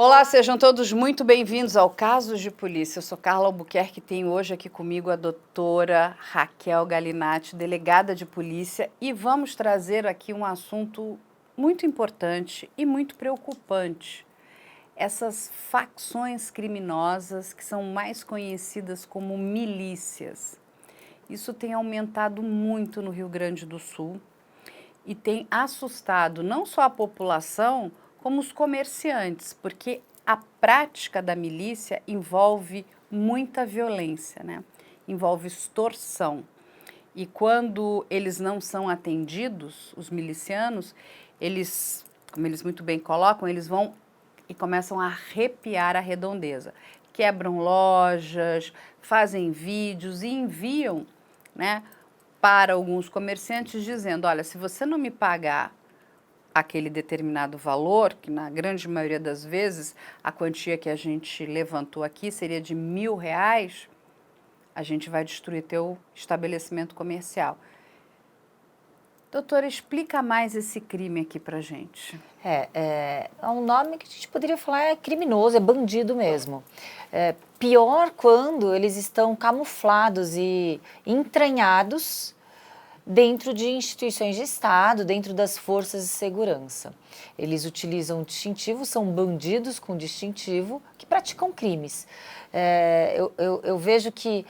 Olá, sejam todos muito bem-vindos ao Casos de Polícia. Eu sou Carla Albuquerque e tenho hoje aqui comigo a doutora Raquel Galinatti, delegada de polícia, e vamos trazer aqui um assunto muito importante e muito preocupante. Essas facções criminosas que são mais conhecidas como milícias. Isso tem aumentado muito no Rio Grande do Sul e tem assustado não só a população, como os comerciantes, porque a prática da milícia envolve muita violência, né? Envolve extorsão. E quando eles não são atendidos, os milicianos, eles, como eles muito bem colocam, eles vão e começam a arrepiar a redondeza. Quebram lojas, fazem vídeos e enviam, né, para alguns comerciantes dizendo, olha, se você não me pagar aquele determinado valor, que na grande maioria das vezes a quantia que a gente levantou aqui seria de R$1.000, a gente vai destruir teu estabelecimento comercial. Doutora, explica mais esse crime aqui pra gente. É um nome que a gente poderia falar é criminoso, é bandido mesmo. Pior quando eles estão camuflados e entranhados dentro de instituições de Estado, dentro das forças de segurança. Eles utilizam distintivo, são bandidos com distintivo que praticam crimes. Eu vejo que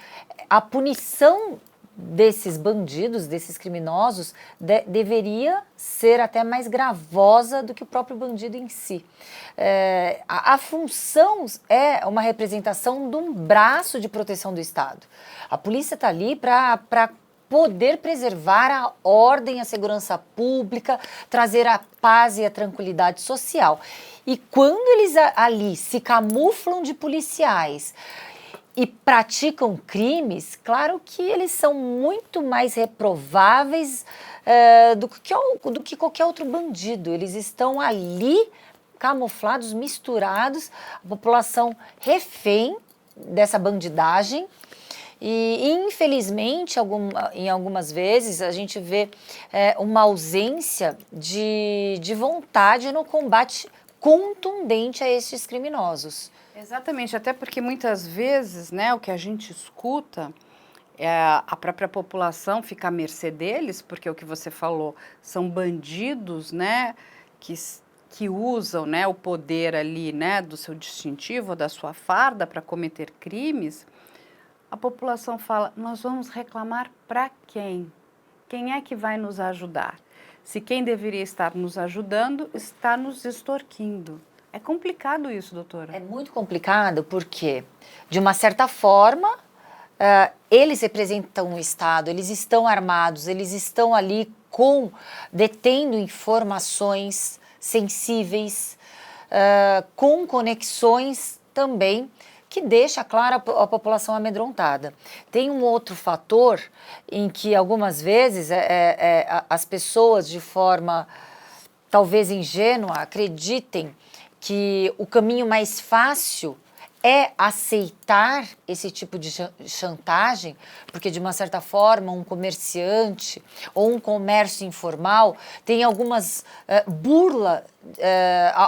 a punição desses bandidos, desses criminosos, deveria ser até mais gravosa do que o próprio bandido em si. A função é uma representação de um braço de proteção do Estado. A polícia está ali para poder preservar a ordem, a segurança pública, trazer a paz e a tranquilidade social. E quando eles ali se camuflam de policiais e praticam crimes, claro que eles são muito mais reprováveis do que qualquer outro bandido. Eles estão ali camuflados, misturados, a população refém dessa bandidagem. E, infelizmente, em algumas vezes, a gente vê uma ausência de vontade no combate contundente a estes criminosos. Exatamente, até porque muitas vezes, né, o que a gente escuta é a própria população fica à mercê deles, porque o que você falou são bandidos, né, que usam, né, o poder ali, né, do seu distintivo, da sua farda para cometer crimes. A população fala, nós vamos reclamar para quem? Quem é que vai nos ajudar? Se quem deveria estar nos ajudando está nos extorquindo. É complicado isso, doutora. É muito complicado porque, de uma certa forma, eles representam o Estado, eles estão armados, eles estão ali detendo informações sensíveis, com conexões também, que deixa, claro, a população amedrontada. Tem um outro fator em que algumas vezes as pessoas, de forma talvez ingênua, acreditem que o caminho mais fácil é aceitar esse tipo de chantagem, porque de uma certa forma um comerciante ou um comércio informal tem algumas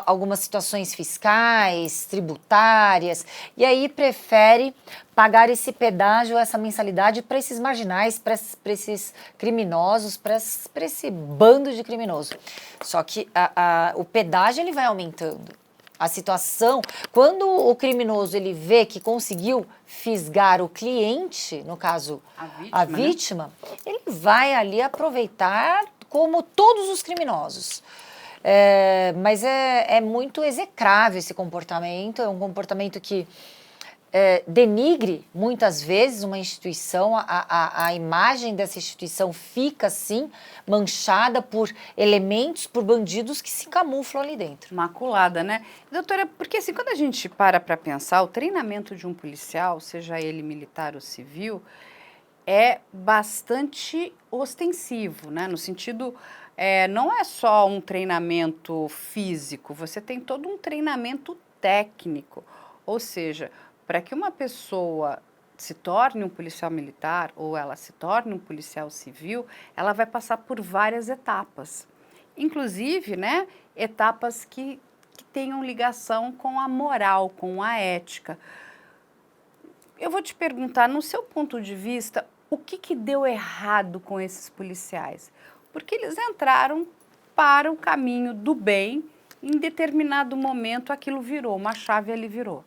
algumas situações fiscais, tributárias, e aí prefere pagar esse pedágio, essa mensalidade para esses marginais, para esses criminosos, para esse bando de criminosos. Só que o pedágio ele vai aumentando. A situação, quando o criminoso ele vê que conseguiu fisgar o cliente, no caso a vítima, né? Ele vai ali aproveitar como todos os criminosos. Mas é muito execrável esse comportamento, é um comportamento que denigre muitas vezes uma instituição, a imagem dessa instituição fica assim manchada por elementos, por bandidos que se camuflam ali dentro. Maculada, né? Doutora, porque assim, quando a gente para pensar, o treinamento de um policial, seja ele militar ou civil, é bastante ostensivo, né? No sentido, não é só um treinamento físico, você tem todo um treinamento técnico, ou seja, para que uma pessoa se torne um policial militar ou ela se torne um policial civil, ela vai passar por várias etapas. Inclusive, né, etapas que tenham ligação com a moral, com a ética. Eu vou te perguntar, no seu ponto de vista, o que deu errado com esses policiais? Porque eles entraram para o caminho do bem, em determinado momento aquilo virou, uma chave ali virou.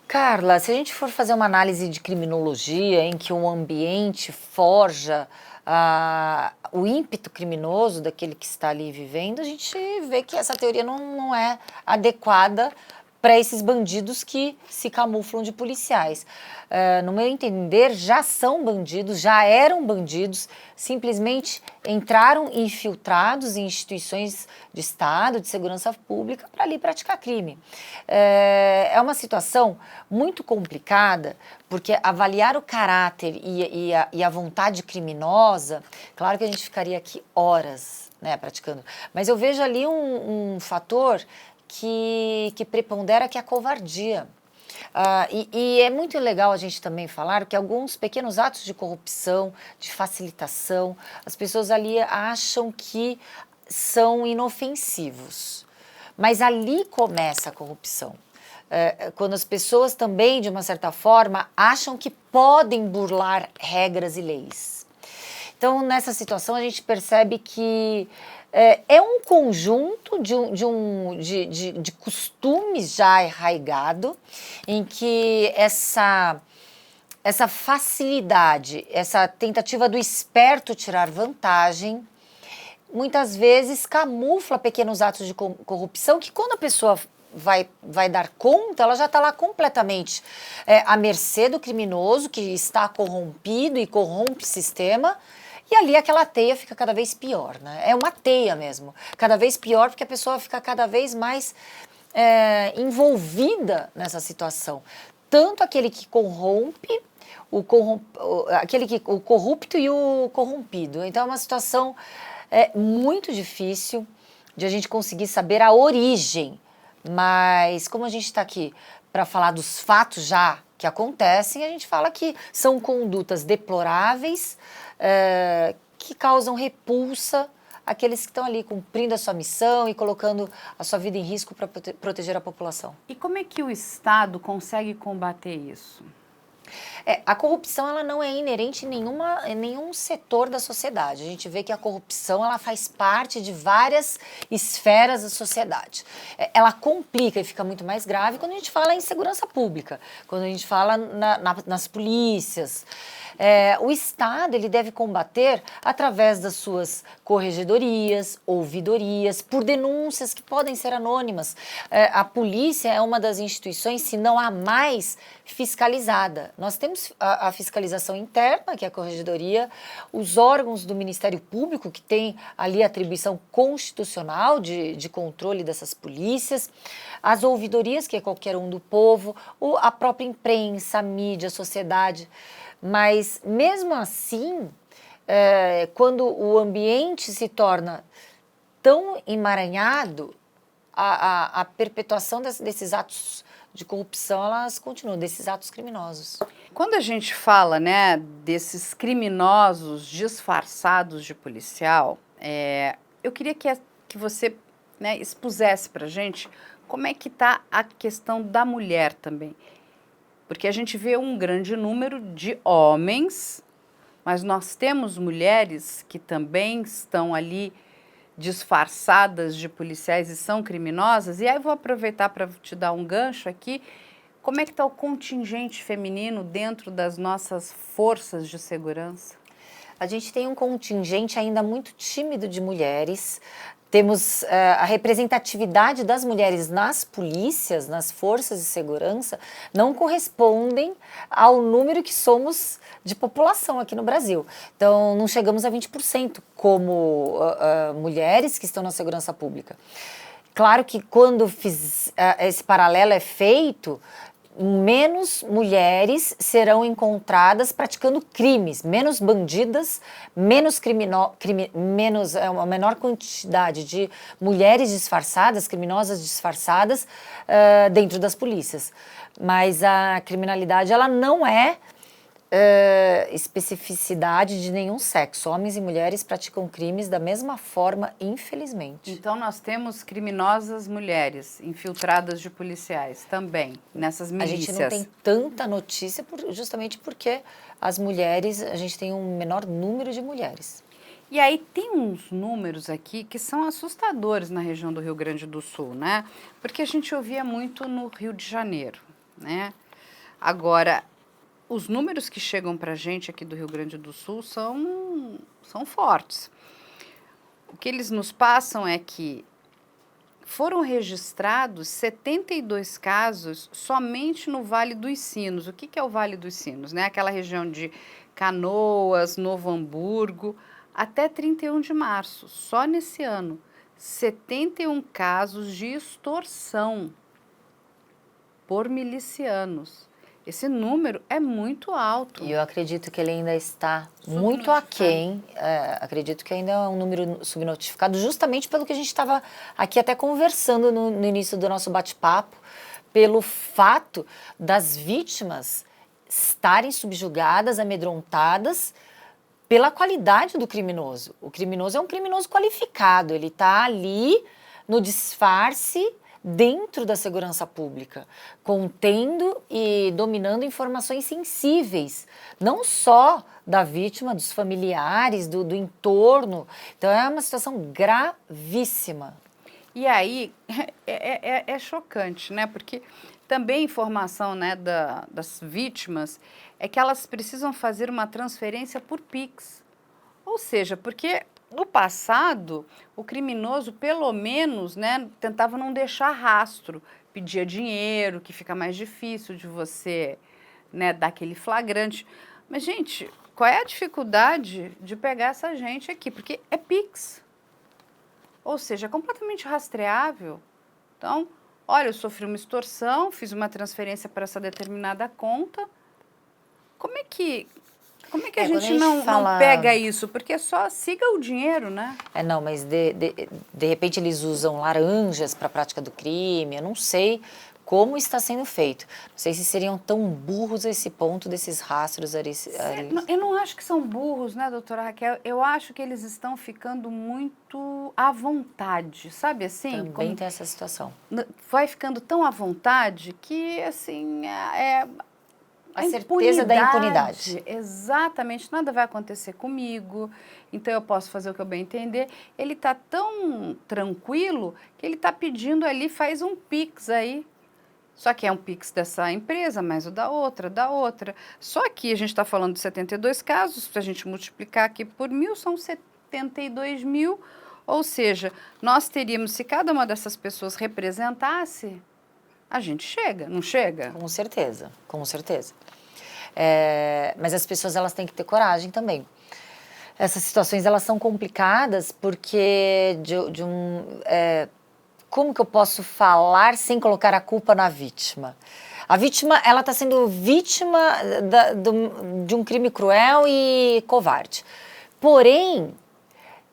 Carla, se a gente for fazer uma análise de criminologia em que o ambiente forja o ímpeto criminoso daquele que está ali vivendo, a gente vê que essa teoria não é adequada para esses bandidos que se camuflam de policiais. No meu entender, já são bandidos, já eram bandidos, simplesmente entraram infiltrados em instituições de Estado, de segurança pública, para ali praticar crime. É uma situação muito complicada, porque avaliar o caráter e a vontade criminosa, claro que a gente ficaria aqui horas, né, praticando, mas eu vejo ali um fator que prepondera, que é a covardia. E é muito legal a gente também falar que alguns pequenos atos de corrupção, de facilitação, as pessoas ali acham que são inofensivos. Mas ali começa a corrupção. Quando as pessoas também, de uma certa forma, acham que podem burlar regras e leis. Então, nessa situação, a gente percebe que é um conjunto de costumes já arraigado, em que essa facilidade, essa tentativa do esperto tirar vantagem, muitas vezes camufla pequenos atos de corrupção que, quando a pessoa vai dar conta, ela já está lá completamente à mercê do criminoso, que está corrompido e corrompe o sistema. E ali aquela teia fica cada vez pior, né? É uma teia mesmo, cada vez pior, porque a pessoa fica cada vez mais envolvida nessa situação. Tanto aquele que corrompe, o corrupto e o corrompido. Então é uma situação muito difícil de a gente conseguir saber a origem, mas como a gente está aqui para falar dos fatos já que acontecem, a gente fala que são condutas deploráveis, que causam repulsa àqueles que estão ali cumprindo a sua missão e colocando a sua vida em risco para proteger a população. E como é que o Estado consegue combater isso? A corrupção, ela não é inerente em nenhum setor da sociedade. A gente vê que a corrupção, ela faz parte de várias esferas da sociedade. Ela complica e fica muito mais grave quando a gente fala em segurança pública, quando a gente fala nas polícias. O Estado, ele deve combater através das suas corregedorias, ouvidorias, por denúncias que podem ser anônimas. A polícia é uma das instituições, se não a mais fiscalizada. Nós temos a fiscalização interna, que é a corregedoria, os órgãos do Ministério Público, que tem ali a atribuição constitucional de controle dessas polícias, as ouvidorias, que é qualquer um do povo, a própria imprensa, a mídia, a sociedade. Mas, mesmo assim, quando o ambiente se torna tão emaranhado, a perpetuação desses atos de corrupção, elas continuam, desses atos criminosos. Quando a gente fala, né, desses criminosos disfarçados de policial, eu queria que você, né, expusesse para a gente como é que está a questão da mulher também. Porque a gente vê um grande número de homens, mas nós temos mulheres que também estão ali disfarçadas de policiais e são criminosas. E aí eu vou aproveitar para te dar um gancho aqui. Como é que está o contingente feminino dentro das nossas forças de segurança? A gente tem um contingente ainda muito tímido de mulheres. Temos a representatividade das mulheres nas polícias, nas forças de segurança, não correspondem ao número que somos de população aqui no Brasil. Então, não chegamos a 20% como mulheres que estão na segurança pública. Claro que quando esse paralelo é feito, menos mulheres serão encontradas praticando crimes, menos bandidas, uma menor quantidade de mulheres disfarçadas, criminosas disfarçadas dentro das polícias. Mas a criminalidade, ela não é especificidade de nenhum sexo. Homens e mulheres praticam crimes da mesma forma, infelizmente. Então nós temos criminosas mulheres infiltradas de policiais também, nessas A gente não tem milícias. tanta notícia justamente porque as mulheres, a gente tem um menor número de mulheres. E aí tem uns números aqui que são assustadores na região do Rio Grande do Sul, né? Porque a gente ouvia muito no Rio de Janeiro, né? Agora, os números que chegam para a gente aqui do Rio Grande do Sul são fortes. O que eles nos passam é que foram registrados 72 casos somente no Vale dos Sinos. O que é o Vale dos Sinos? Né? Aquela região de Canoas, Novo Hamburgo, até 31 de março, só nesse ano. 71 casos de extorsão por milicianos. Esse número é muito alto. E eu acredito que ele ainda está muito aquém. Acredito que ainda é um número subnotificado, justamente pelo que a gente estava aqui até conversando no início do nosso bate-papo, pelo fato das vítimas estarem subjugadas, amedrontadas, pela qualidade do criminoso. O criminoso é um criminoso qualificado, ele está ali no disfarce dentro da segurança pública, contendo e dominando informações sensíveis, não só da vítima, dos familiares, do entorno. Então é uma situação gravíssima. E aí é chocante, né? Porque também a informação, né, das vítimas é que elas precisam fazer uma transferência por Pix. Ou seja, porque no passado, o criminoso, pelo menos, né, tentava não deixar rastro, pedia dinheiro, que fica mais difícil de você, né, dar aquele flagrante. Mas, gente, qual é a dificuldade de pegar essa gente aqui? Porque é Pix. Ou seja, é completamente rastreável. Então, olha, eu sofri uma extorsão, fiz uma transferência para essa determinada conta. Como é que a gente não pega isso? Porque é só siga o dinheiro, né? Não, mas de repente eles usam laranjas para a prática do crime, eu não sei como está sendo feito. Não sei se seriam tão burros a esse ponto desses rastros ali. Eu não acho que são burros, né, doutora Raquel? Eu acho que eles estão ficando muito à vontade, sabe assim? Também tem essa situação. Vai ficando tão à vontade que, assim, a certeza da impunidade. Exatamente, nada vai acontecer comigo, então eu posso fazer o que eu bem entender. Ele está tão tranquilo que ele está pedindo ali, faz um Pix aí. Só que é um Pix dessa empresa, mais o da outra, da outra. Só que a gente está falando de 72 casos, se a gente multiplicar aqui por 1.000, são 72 mil. Ou seja, nós teríamos, se cada uma dessas pessoas representasse, a gente chega, não chega? Com certeza, com certeza. Mas as pessoas, elas têm que ter coragem também. Essas situações, elas são complicadas porque como que eu posso falar sem colocar a culpa na vítima? A vítima, ela está sendo vítima de um crime cruel e covarde. Porém,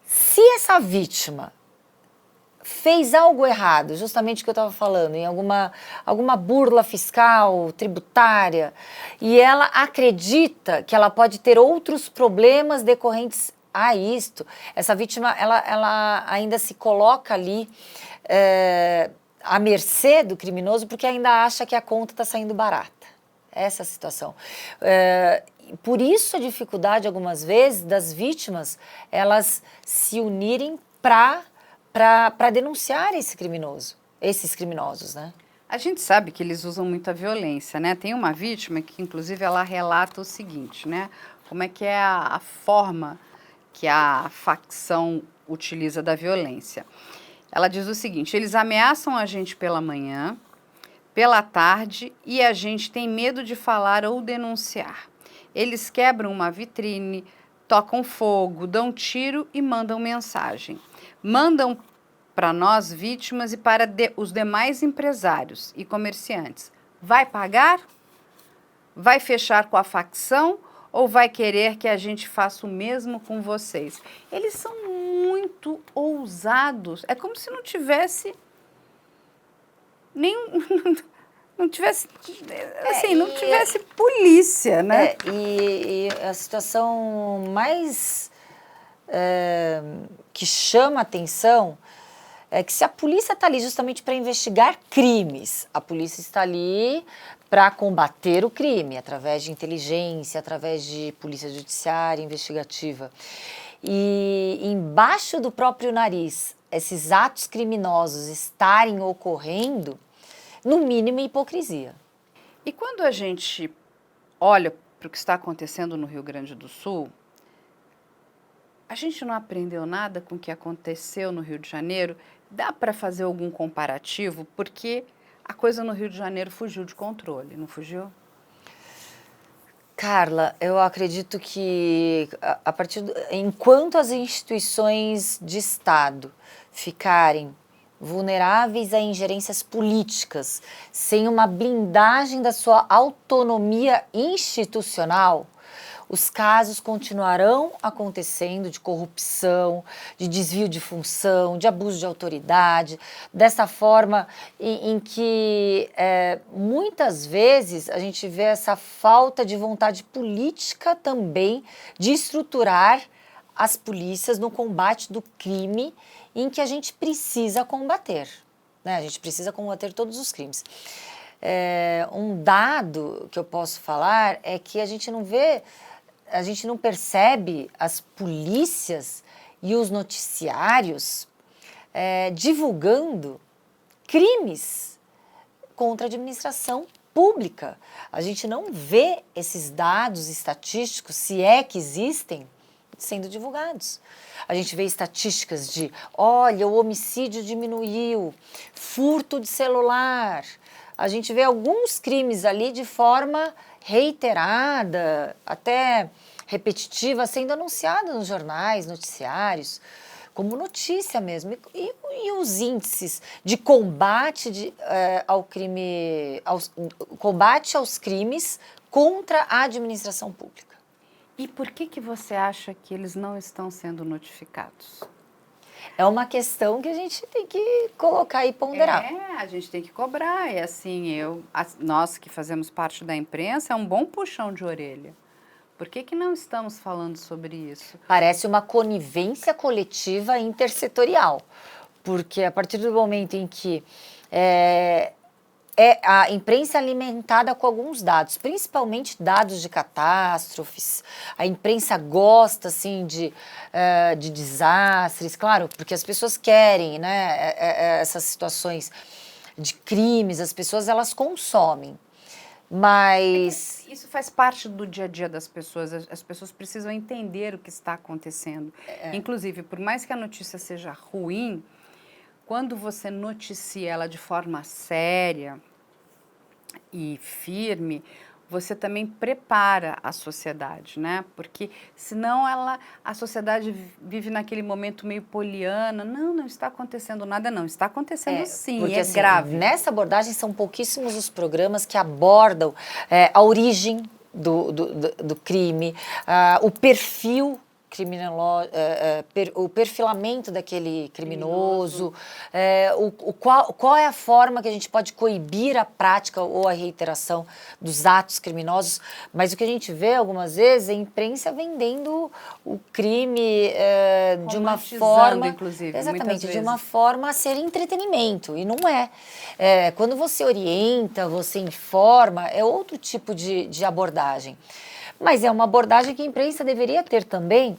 se essa vítima fez algo errado, justamente o que eu estava falando, em alguma burla fiscal, tributária, e ela acredita que ela pode ter outros problemas decorrentes a isto, essa vítima, ela ainda se coloca ali à mercê do criminoso porque ainda acha que a conta está saindo barata. Essa é a situação. Por isso a dificuldade, algumas vezes, das vítimas, elas se unirem para denunciar esses criminosos, né? A gente sabe que eles usam muita violência, né? Tem uma vítima que, inclusive, ela relata o seguinte, né? Como é que é a forma que a facção utiliza da violência. Ela diz o seguinte: eles ameaçam a gente pela manhã, pela tarde, e a gente tem medo de falar ou denunciar. Eles quebram uma vitrine, tocam fogo, dão tiro e mandam mensagem. Mandam para nós, vítimas, e para os demais empresários e comerciantes. Vai pagar? Vai fechar com a facção? Ou vai querer que a gente faça o mesmo com vocês? Eles são muito ousados. É como se não tivesse nenhum... não tivesse, assim, não tivesse polícia, né? E a situação mais que chama atenção é que se a polícia está ali justamente para investigar crimes, a polícia está ali para combater o crime, através de inteligência, através de polícia judiciária, investigativa. E embaixo do próprio nariz, esses atos criminosos estarem ocorrendo, no mínimo hipocrisia. E quando a gente olha para o que está acontecendo no Rio Grande do Sul, a gente não aprendeu nada com o que aconteceu no Rio de Janeiro? Dá para fazer algum comparativo? Porque a coisa no Rio de Janeiro fugiu de controle, não fugiu? Carla, eu acredito que enquanto as instituições de Estado ficarem vulneráveis a ingerências políticas, sem uma blindagem da sua autonomia institucional, os casos continuarão acontecendo de corrupção, de desvio de função, de abuso de autoridade, dessa forma em que muitas vezes a gente vê essa falta de vontade política também de estruturar as polícias no combate do crime em que a gente precisa combater, né? A gente precisa combater todos os crimes. Um dado que eu posso falar é que a gente não percebe as polícias e os noticiários divulgando crimes contra a administração pública. A gente não vê esses dados estatísticos, se é que existem, sendo divulgados. A gente vê estatísticas de, olha, o homicídio diminuiu, furto de celular. A gente vê alguns crimes ali de forma reiterada, até repetitiva, sendo anunciada nos jornais, noticiários, como notícia mesmo. E os índices de combate ao crime, combate aos crimes contra a administração pública. E por que você acha que eles não estão sendo notificados? É uma questão que a gente tem que colocar e ponderar. A gente tem que cobrar. É assim, nós que fazemos parte da imprensa, é um bom puxão de orelha. Por que não estamos falando sobre isso? Parece uma conivência coletiva intersetorial, porque a partir do momento em que a imprensa é alimentada com alguns dados, principalmente dados de catástrofes. A imprensa gosta, assim, de desastres, claro, porque as pessoas querem, né, essas situações de crimes, as pessoas, elas consomem. Mas isso faz parte do dia a dia das pessoas. As pessoas precisam entender o que está acontecendo. Inclusive, por mais que a notícia seja ruim, quando você noticia ela de forma séria e firme, você também prepara a sociedade, né? Porque senão a sociedade vive naquele momento meio poliana. Não está acontecendo nada, não. Está acontecendo sim, porque, assim, grave. Nessa abordagem são pouquíssimos os programas que abordam a origem do crime, o perfil o perfilamento daquele criminoso, qual é a forma que a gente pode coibir a prática ou a reiteração dos atos criminosos. Mas o que a gente vê algumas vezes é a imprensa vendendo o crime de uma forma, inclusive, exatamente, de uma forma a ser entretenimento, e não é. Quando você orienta, você informa, é outro tipo de abordagem. Mas é uma abordagem que a imprensa deveria ter também,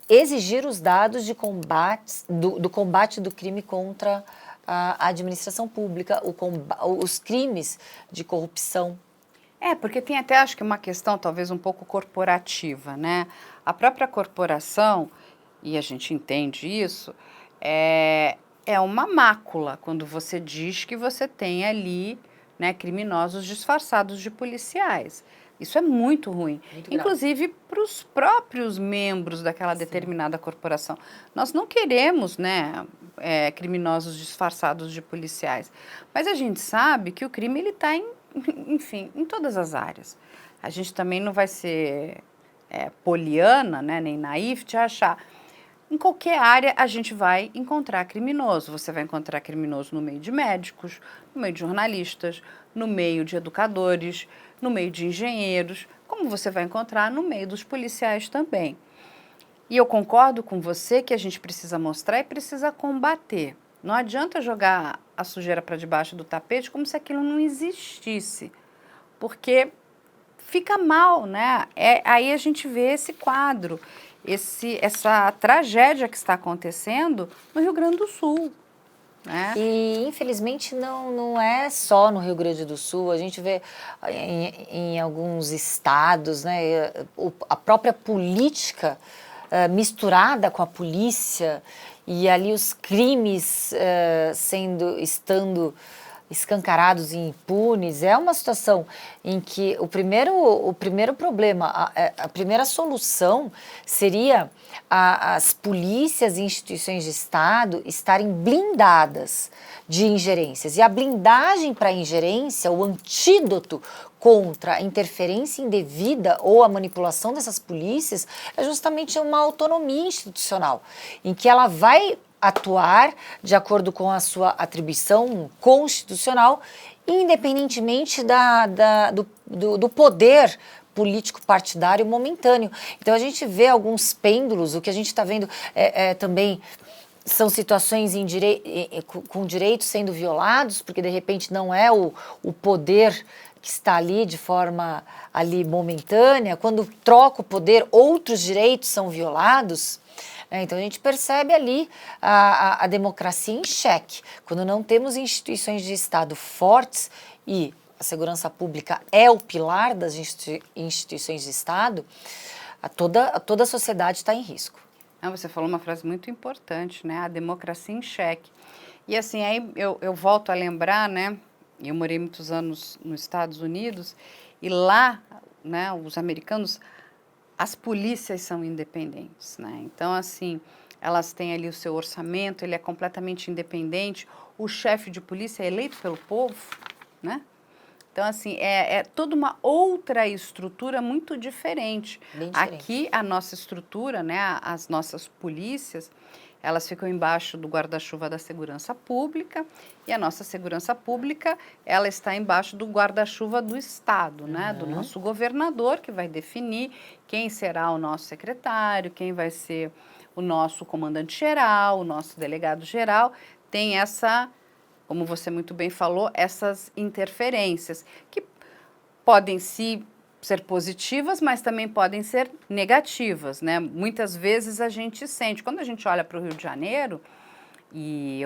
exigir os dados de combate, do combate do crime contra a administração pública, os crimes de corrupção. Porque tem até, acho que uma questão talvez um pouco corporativa, né? A própria corporação, e a gente entende isso, é uma mácula quando você diz que você tem ali, né, criminosos disfarçados de policiais. Isso é muito ruim, inclusive para os próprios membros daquela determinada corporação. Nós não queremos, né, criminosos disfarçados de policiais, mas a gente sabe que o crime ele está enfim, em todas as áreas. A gente também não vai ser poliana, né, nem naif de achar. Em qualquer área a gente vai encontrar criminoso. Você vai encontrar criminoso no meio de médicos, no meio de jornalistas, no meio de educadores, no meio de engenheiros, como você vai encontrar no meio dos policiais também. E eu concordo com você que a gente precisa mostrar e precisa combater. Não adianta jogar a sujeira para debaixo do tapete como se aquilo não existisse, porque fica mal, né? Aí a gente vê esse quadro, essa tragédia que está acontecendo no Rio Grande do Sul, né? E, infelizmente, não é só no Rio Grande do Sul. A gente vê em alguns estados, né, a própria política misturada com a polícia e ali os crimes estando escancarados e impunes. É uma situação em que o primeiro problema, a primeira solução seria as polícias e instituições de Estado estarem blindadas de ingerências. E a blindagem para a ingerência, o antídoto contra a interferência indevida ou a manipulação dessas polícias é justamente uma autonomia institucional, em que ela vai atuar de acordo com a sua atribuição constitucional, independentemente do poder político partidário momentâneo. Então a gente vê alguns pêndulos, o que a gente está vendo também são situações com direitos sendo violados, porque de repente não é o poder que está ali de forma ali momentânea. Quando troca o poder, outros direitos são violados. Então a gente percebe ali a democracia em xeque. Quando não temos instituições de Estado fortes, e a segurança pública é o pilar das instituições de Estado, toda a sociedade está em risco. Você falou uma frase muito importante, né? A democracia em xeque. E assim, aí eu volto a lembrar, né? Eu morei muitos anos nos Estados Unidos e lá, né, os americanos, as polícias são independentes, né? Então, assim, elas têm ali o seu orçamento, ele é completamente independente. O chefe de polícia é eleito pelo povo, né? Então, assim, é toda uma outra estrutura muito diferente. Bem diferente. Aqui, a nossa estrutura, né, as nossas polícias, elas ficam embaixo do guarda-chuva da segurança pública e a nossa segurança pública, ela está embaixo do guarda-chuva do Estado, né, do nosso governador, que vai definir quem será o nosso secretário, quem vai ser o nosso comandante-geral, o nosso delegado-geral. Tem essa, como você muito bem falou, essas interferências que podem ser positivas, mas também podem ser negativas, né? Muitas vezes a gente sente, quando a gente olha para o Rio de Janeiro, e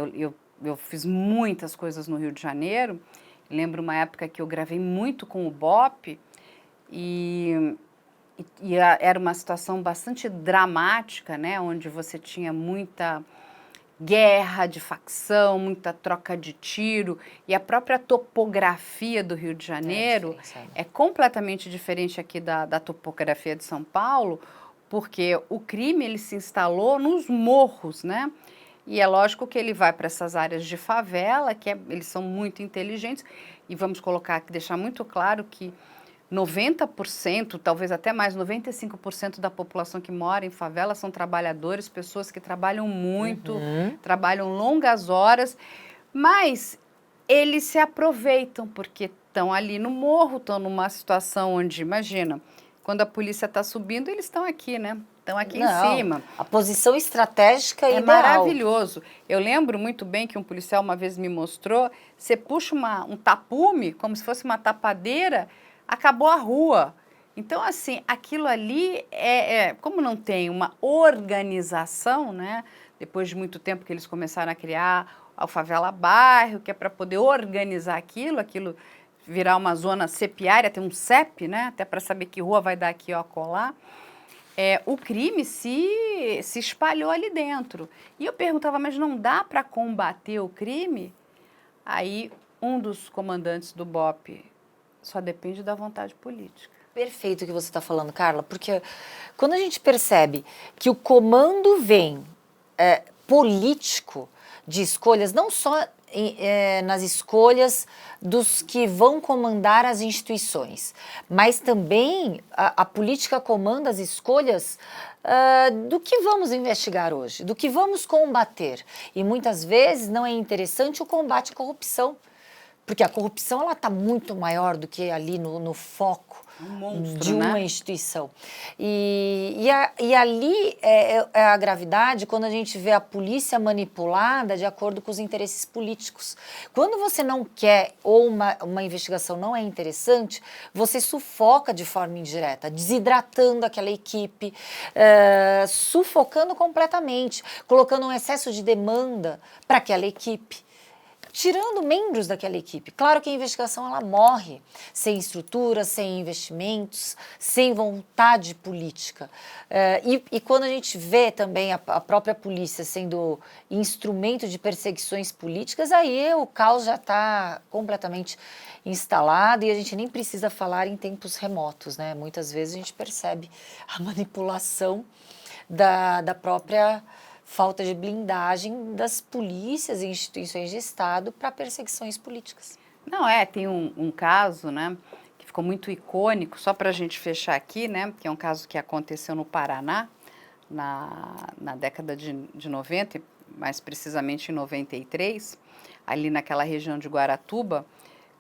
eu fiz muitas coisas no Rio de Janeiro, lembro uma época que eu gravei muito com o BOPE, era uma situação bastante dramática, né? Onde você tinha muita guerra de facção, muita troca de tiro, e a própria topografia do Rio de Janeiro é completamente diferente aqui da topografia de São Paulo, porque o crime ele se instalou nos morros, né? E é lógico que ele vai para essas áreas de favela, eles são muito inteligentes, e vamos deixar muito claro que 90%, talvez até mais, 95% da população que mora em favela são trabalhadores, pessoas que trabalham muito, trabalham longas horas, mas eles se aproveitam porque estão ali no morro, estão numa situação onde, imagina, quando a polícia está subindo, eles estão aqui, né? Estão aqui em cima. A posição estratégica é ideal. Maravilhoso. Eu lembro muito bem que um policial uma vez me mostrou, você puxa um tapume, como se fosse uma tapadeira, acabou a rua. Então, assim, aquilo ali como não tem uma organização, né? Depois de muito tempo que eles começaram a criar a favela bairro, que é para poder organizar aquilo virar uma zona cepiária, tem um CEP, né? Até para saber que rua vai dar aqui ou acolá. O crime se espalhou ali dentro. E eu perguntava, mas não dá para combater o crime? Aí, um dos comandantes do BOPE, só depende da vontade política. Perfeito o que você está falando, Carla, porque quando a gente percebe que o comando vem político de escolhas, não só nas escolhas dos que vão comandar as instituições, mas também a política comanda as escolhas do que vamos investigar hoje, do que vamos combater. E muitas vezes não é interessante o combate à corrupção, porque a corrupção ela está muito maior do que ali no foco monstro, de uma né? instituição. E ali é a gravidade quando a gente vê a polícia manipulada de acordo com os interesses políticos. Quando você não quer ou uma investigação não é interessante, você sufoca de forma indireta, desidratando aquela equipe, sufocando completamente, colocando um excesso de demanda para aquela equipe, tirando membros daquela equipe. Claro que a investigação ela morre sem estrutura, sem investimentos, sem vontade política. E quando a gente vê também a própria polícia sendo instrumento de perseguições políticas, aí o caos já está completamente instalado e a gente nem precisa falar em tempos remotos, né? Muitas vezes a gente percebe a manipulação da própria falta de blindagem das polícias e instituições de Estado para perseguições políticas. Não, tem um caso, né, que ficou muito icônico, só para a gente fechar aqui, né, que é um caso que aconteceu no Paraná, na década de 90, mais precisamente em 93, ali naquela região de Guaratuba,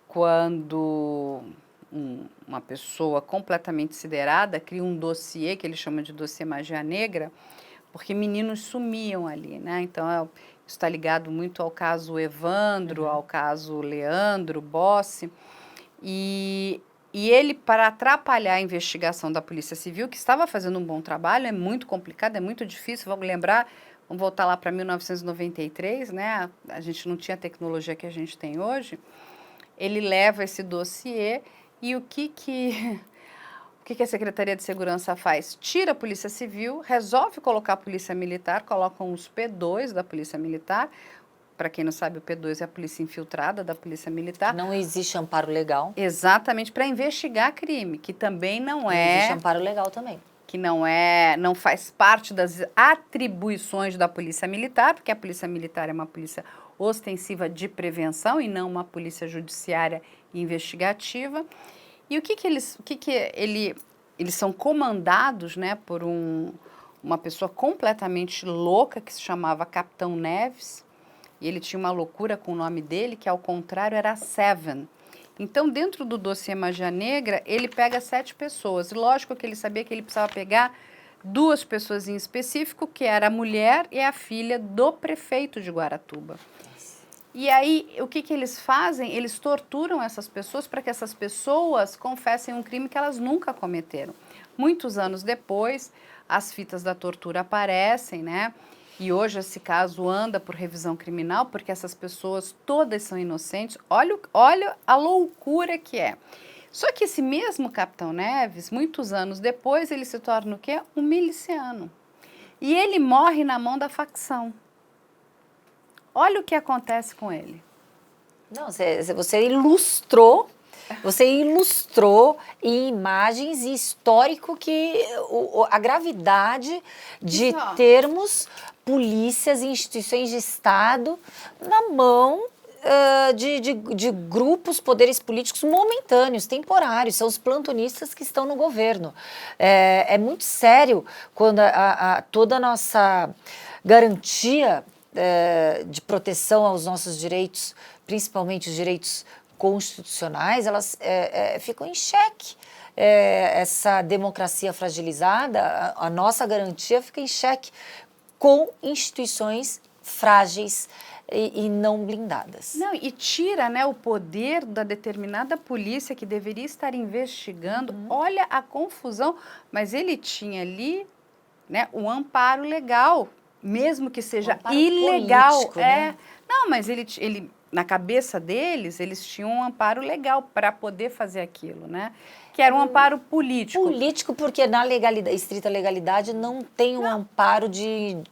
quando uma pessoa completamente siderada cria um dossiê, que ele chama de dossiê Magia Negra, porque meninos sumiam ali, né? Então, isso está ligado muito ao caso Evandro, ao caso Leandro Bossi. E ele, para atrapalhar a investigação da Polícia Civil, que estava fazendo um bom trabalho, é muito complicado, é muito difícil, vamos lembrar, vamos voltar lá para 1993, né? A gente não tinha a tecnologia que a gente tem hoje. Ele leva esse dossiê e o que a Secretaria de Segurança faz? Tira a Polícia Civil, resolve colocar a Polícia Militar, colocam os P2 da Polícia Militar. Para quem não sabe, o P2 é a polícia infiltrada da Polícia Militar. Não existe amparo legal. Exatamente, para investigar crime, que também não é... Não existe amparo legal também. Que não faz parte das atribuições da Polícia Militar, porque a Polícia Militar é uma polícia ostensiva de prevenção e não uma polícia judiciária investigativa. E eles são comandados, né, por uma pessoa completamente louca que se chamava Capitão Neves, e ele tinha uma loucura com o nome dele, que ao contrário era Seven. Então, dentro do dossiê Magia Negra, ele pega 7 pessoas. Lógico que ele sabia que ele precisava pegar 2 pessoas em específico, que era a mulher e a filha do prefeito de Guaratuba. E aí, o que eles fazem? Eles torturam essas pessoas para que essas pessoas confessem um crime que elas nunca cometeram. Muitos anos depois, as fitas da tortura aparecem, né? E hoje esse caso anda por revisão criminal, porque essas pessoas todas são inocentes. Olha a loucura que é. Só que esse mesmo Capitão Neves, muitos anos depois, ele se torna o quê? Um miliciano. E ele morre na mão da facção. Olha o que acontece com ele. Não, você ilustrou em imagens e histórico que a gravidade de termos polícias e instituições de Estado na mão de grupos, poderes políticos momentâneos, temporários, são os plantonistas que estão no governo. É muito sério quando toda a nossa garantia de proteção aos nossos direitos, principalmente os direitos constitucionais, elas ficam em xeque. Essa democracia fragilizada, a nossa garantia fica em xeque com instituições frágeis e não blindadas. Não, e tira, né, o poder da determinada polícia que deveria estar investigando. Olha a confusão, mas ele tinha ali, né, um amparo legal, mesmo que seja ilegal. Político, né? Não, mas ele na cabeça deles, eles tinham um amparo legal para poder fazer aquilo, né? Que era um amparo político. Político, porque na estrita legalidade não tem um amparo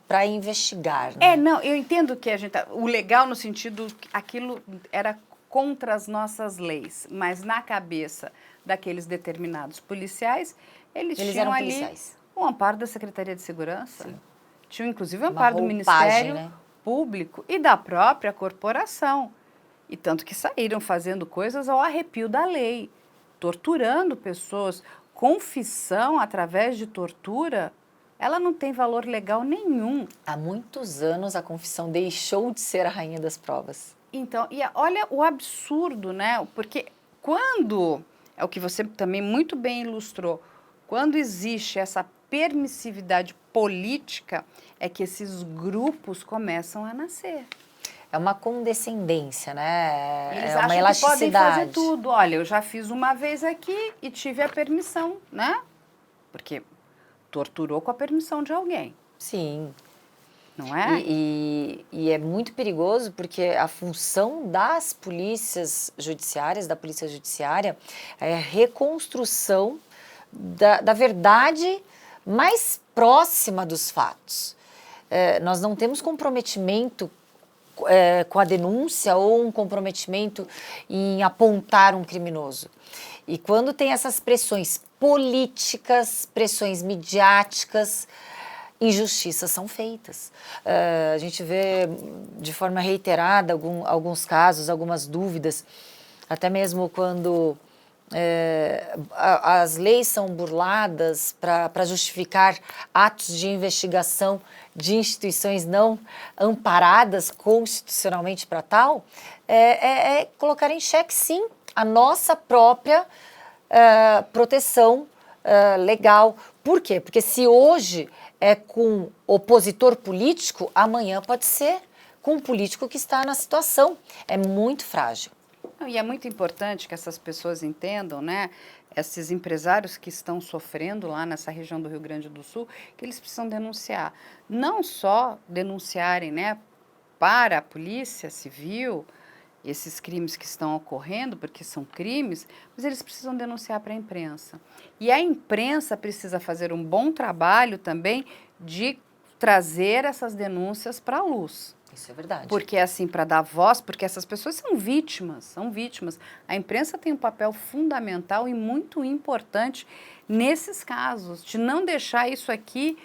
para investigar, né? Não, eu entendo que o legal no sentido que aquilo era contra as nossas leis, mas na cabeça daqueles determinados policiais, eles tinham eram ali policiais. um amparo da Secretaria de Segurança. Sim. Tinha inclusive o amparo do roupagem, Ministério né? público e da própria corporação. E tanto que saíram fazendo coisas ao arrepio da lei, torturando pessoas. Confissão através de tortura, ela não tem valor legal nenhum. Há muitos anos a confissão deixou de ser a rainha das provas. Então, e olha o absurdo, né? Porque quando, é o que você também muito bem ilustrou, quando existe essa permissividade política, é que esses grupos começam a nascer. É uma condescendência, né? Eles É uma acham elasticidade. que podem fazer tudo. Olha, eu já fiz uma vez aqui e tive a permissão, né? Porque torturou com a permissão de alguém, Sim. não é? E é muito perigoso porque a função das polícias judiciárias, da polícia judiciária, é a reconstrução da verdade mais próxima dos fatos. Nós não temos comprometimento com a denúncia ou um comprometimento em apontar um criminoso. E quando tem essas pressões políticas, pressões midiáticas, injustiças são feitas. A gente vê de forma reiterada alguns casos, algumas dúvidas, até mesmo quando as leis são burladas para justificar atos de investigação de instituições não amparadas constitucionalmente para tal, é colocar em xeque, sim, a nossa própria proteção legal. Por quê? Porque se hoje é com opositor político, amanhã pode ser com um político que está na situação. É muito frágil. E é muito importante que essas pessoas entendam, né? Esses empresários que estão sofrendo lá nessa região do Rio Grande do Sul, que eles precisam denunciar. Não só denunciarem, né, para a polícia civil esses crimes que estão ocorrendo, porque são crimes, mas eles precisam denunciar para a imprensa. E a imprensa precisa fazer um bom trabalho também de trazer essas denúncias para a luz. Isso é verdade. Porque assim, para dar voz, porque essas pessoas são vítimas, são vítimas. A imprensa tem um papel fundamental e muito importante nesses casos, de não deixar isso aqui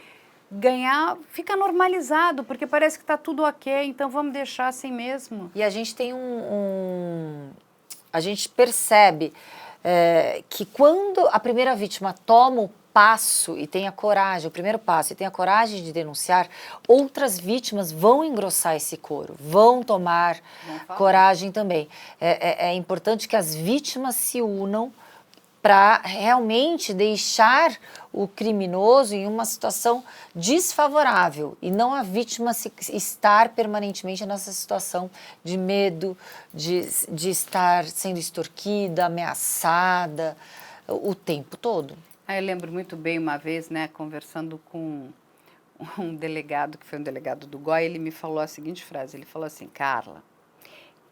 fica normalizado, porque parece que está tudo ok, então vamos deixar assim mesmo. E a gente tem a gente percebe que quando a primeira vítima toma o passo e tem a coragem, o primeiro passo, e tem a coragem de denunciar, outras vítimas vão engrossar esse coro, vão tomar coragem também. É importante que as vítimas se unam para realmente deixar o criminoso em uma situação desfavorável e não a vítima estar permanentemente nessa situação de medo, de estar sendo extorquida, ameaçada o tempo todo. Eu lembro muito bem uma vez, né, conversando com um delegado, que foi um delegado do GOI, ele me falou a seguinte frase, ele falou assim: Carla,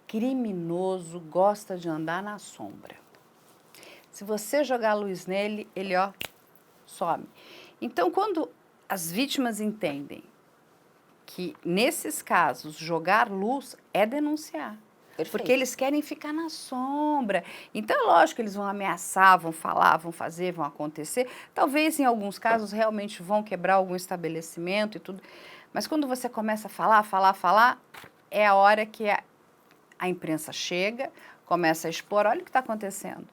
criminoso gosta de andar na sombra. Se você jogar luz nele, ele, some. Então, quando as vítimas entendem que, nesses casos, jogar luz é denunciar. Perfeito. Porque eles querem ficar na sombra. Então, é lógico que eles vão ameaçar, vão falar, vão fazer, vão acontecer. Talvez, em alguns casos, realmente vão quebrar algum estabelecimento e tudo. Mas quando você começa a falar, é a hora que a imprensa chega, começa a expor, olha o que está acontecendo.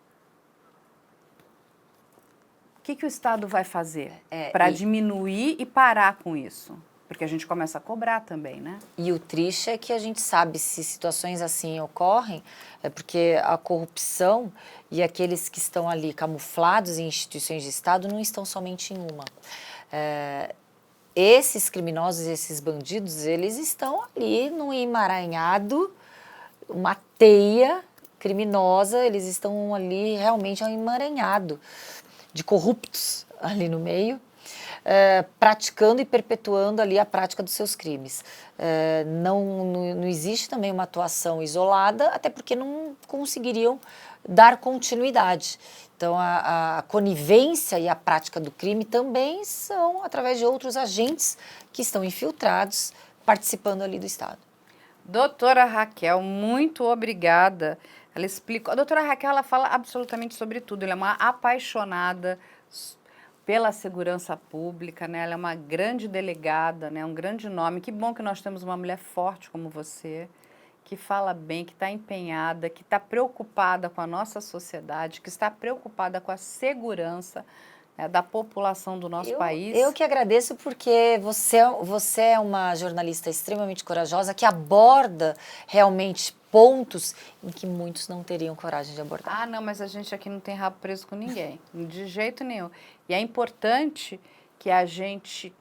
O que o Estado vai fazer para diminuir e parar com isso? Porque a gente começa a cobrar também, né? E o triste é que a gente sabe se situações assim ocorrem, é porque a corrupção e aqueles que estão ali camuflados em instituições de Estado não estão somente em uma. Esses criminosos, esses bandidos, eles estão ali num emaranhado, uma teia criminosa, eles estão ali realmente ao emaranhado de corruptos ali no meio, praticando e perpetuando ali a prática dos seus crimes. Não existe também uma atuação isolada, até porque não conseguiriam dar continuidade. Então, a conivência e a prática do crime também são através de outros agentes que estão infiltrados, participando ali do Estado. Doutora Raquel, muito obrigada. Ela explica. A doutora Raquel, ela fala absolutamente sobre tudo. Ela é uma apaixonada pela segurança pública, né? Ela é uma grande delegada, né? Um grande nome. Que bom que nós temos uma mulher forte como você, que fala bem, que está empenhada, que está preocupada com a nossa sociedade, que está preocupada com a segurança, né, da população do nosso país. Eu que agradeço porque você é uma jornalista extremamente corajosa que aborda realmente pontos em que muitos não teriam coragem de abordar. Ah, não, mas a gente aqui não tem rabo preso com ninguém, de jeito nenhum. E é importante que a gente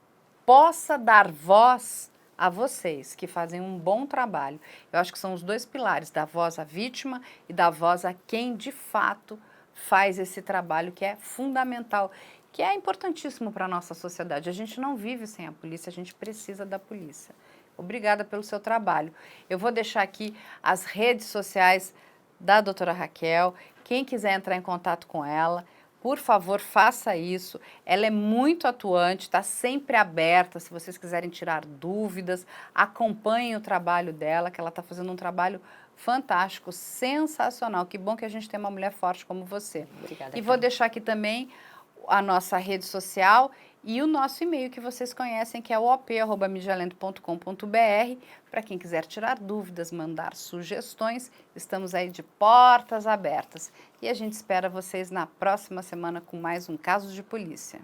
possa dar voz a vocês, que fazem um bom trabalho. Eu acho que são os dois pilares, da voz à vítima e da voz a quem, de fato, faz esse trabalho que é fundamental, que é importantíssimo para a nossa sociedade. A gente não vive sem a polícia, a gente precisa da polícia. Obrigada pelo seu trabalho. Eu vou deixar aqui as redes sociais da doutora Raquel. Quem quiser entrar em contato com ela, por favor, faça isso. Ela é muito atuante, está sempre aberta. Se vocês quiserem tirar dúvidas, acompanhem o trabalho dela, que ela está fazendo um trabalho fantástico, sensacional. Que bom que a gente tem uma mulher forte como você. Obrigada. E vou deixar aqui também a nossa rede social e o nosso e-mail que vocês conhecem, que é o op@mijaleento.com.br. Para quem quiser tirar dúvidas, mandar sugestões, estamos aí de portas abertas. E a gente espera vocês na próxima semana com mais um Caso de Polícia.